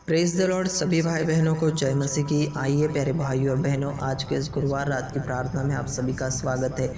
Praise the Lord. सभी भाई बहनों को जय मसीह की। आइए प्यारे भाइयों और बहनों, आज के इस गुरुवार रात की प्रार्थना में आप सभी का स्वागत है।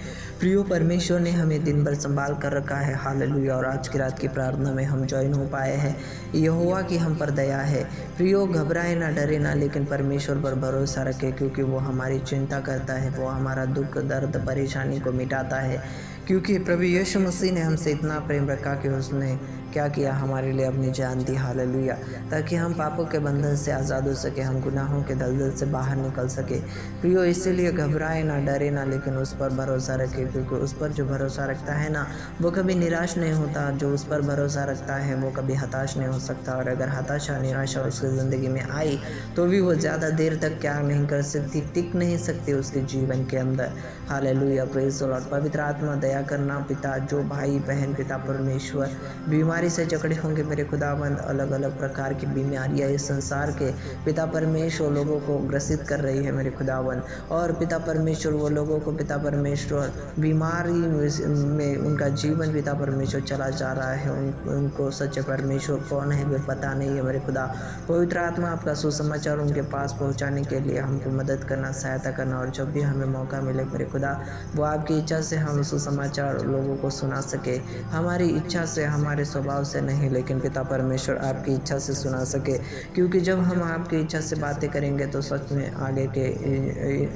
प्रियो, परमेश्वर ने हमें दिन भर संभाल कर रखा है, हालेलुया। और आज की रात की प्रार्थना में हम ज्वाइन हो पाए हैं। यहोवा की हम पर दया है। प्रियो, घबराए ना, डरे ना, लेकिन परमेश्वर पर भरोसा रखें, क्योंकि वो हमारी चिंता करता है। वो हमारा दुख, दर्द, परेशानी को मिटाता है। क्योंकि प्रभु यीशु मसीह ने हमसे इतना प्रेम रखा कि उसने क्या किया, हमारे लिए अपनी जान दी, हालेलुया। ताकि हम पापों के बंधन से आज़ाद हो सके, हम गुनाहों के दलदल से बाहर निकल सके। प्रियो, इसीलिए घबराए ना, डरे ना, लेकिन उस पर भरोसा रखे, क्योंकि उस पर जो भरोसा रखता है ना, वो कभी निराश नहीं होता। जो उस पर भरोसा रखता है वो कभी हताश नहीं हो सकता। और अगर हताशा, निराशा उसकी ज़िंदगी में आई तो भी वो ज़्यादा देर तक क्या नहीं कर सकती, टिक नहीं सकती उसके जीवन के अंदर, हालेलुया। Praise the Lord. पवित्र आत्मा दया करना, पिता, जो भाई बहन, पिता परमेश्वर बीमारी से जकड़े होंगे मेरे खुदावंद, अलग अलग प्रकार की बीमारियां इस संसार के पिता परमेश्वर लोगों को ग्रसित कर रही है मेरे खुदावंद। और पिता परमेश्वर वो लोगों को, पिता परमेश्वर, बीमारी में उनका जीवन पिता परमेश्वर चला जा रहा है। उनको सच्चे परमेश्वर कौन है वे पता नहीं है मेरे खुदा। पवित्र आत्मा आपका सुसमाचार उनके पास पहुंचाने के लिए हमको मदद करना, सहायता करना। और जब भी हमें मौका मिले मेरे खुदा, वो आपकी इच्छा से हम सुसमाचार लोगों को सुना सके। हमारी इच्छा से, हमारे स्वभाव से नहीं, लेकिन पिता परमेश्वर आपकी इच्छा से सुना सके। क्योंकि जब हम आपकी इच्छा से बातें करेंगे तो सच में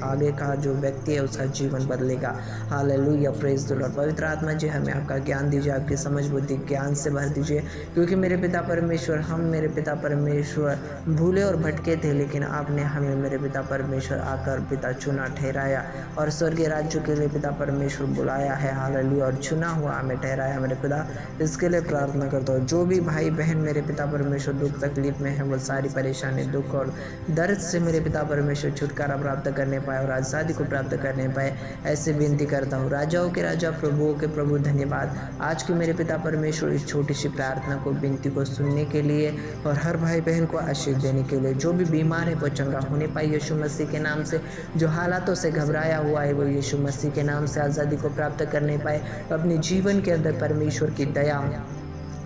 आगे का जो व्यक्ति है उसका जीवन बदलेगा, हालेलुया। Praise the Lord. पवित्र आत्मा जी, हमें आपका ज्ञान दीजिए, आपकी समझ बुद्धि ज्ञान से भर दीजिए। क्योंकि मेरे पिता परमेश्वर, हम मेरे पिता परमेश्वर भूले और भटके थे, लेकिन आपने हमें मेरे पिता परमेश्वर आकर पिता चुना, ठहराया और स्वर्गीय राज्य के लिए पिता परमेश्वर बुलाया है, हालेलुया। और चुना हुआ हमें ठहराया मेरे खुदा, इसके लिए प्रार्थना करता हूँ। जो भी भाई बहन मेरे पिता परमेश्वर दुख तकलीफ में है, वो सारी परेशानी, दुख और दर्द से मेरे पिता परमेश्वर छुटकारा प्राप्त करने पाए और आज़ादी को प्राप्त करने पाए, ऐसे विनती करता हूँ। राजाओं के राजा, प्रभुओं के प्रभु, धन्यवाद आज के मेरे पिता परमेश्वर इस छोटी सी प्रार्थना को, विनती को सुनने के लिए और हर भाई बहन को आशीष देने के लिए। जो भी बीमार है वो चंगा होने पाए यीशु मसीह के नाम से। जो हालातों से घबराया हुआ है वो यीशु मसीह के नाम से आज़ादी को प्राप्त करने पाए, अपने जीवन के अंदर परमेश्वर की दया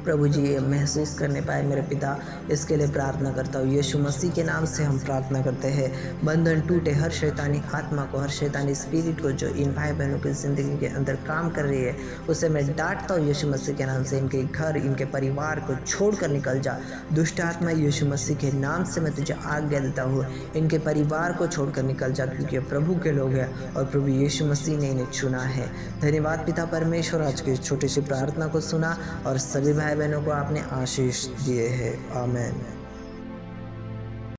प्रभु जी ये महसूस करने पाए मेरे पिता, इसके लिए प्रार्थना करता हूँ। यीशु मसीह के नाम से हम प्रार्थना करते हैं। बंधन टूटे, हर शैतानी आत्मा को, हर शैतानी स्पिरिट को जो इन भाई बहनों की ज़िंदगी के अंदर काम कर रही है, उसे मैं डांटता हूँ यीशु मसीह के नाम से। इनके घर, इनके परिवार को छोड़कर निकल जा, दुष्ट आत्मा, यीशु मसीह के नाम से मैं तुझे आज्ञा देता हूँ, इनके परिवार को छोड़कर निकल जा, क्योंकि प्रभु के लोग हैं और प्रभु यीशु मसीह ने इन्हें चुना है। धन्यवाद पिता परमेश्वर, आज की छोटी सी प्रार्थना को सुना और सभी भाई बहनों को आपने आशीष दिए हैं। आमीन।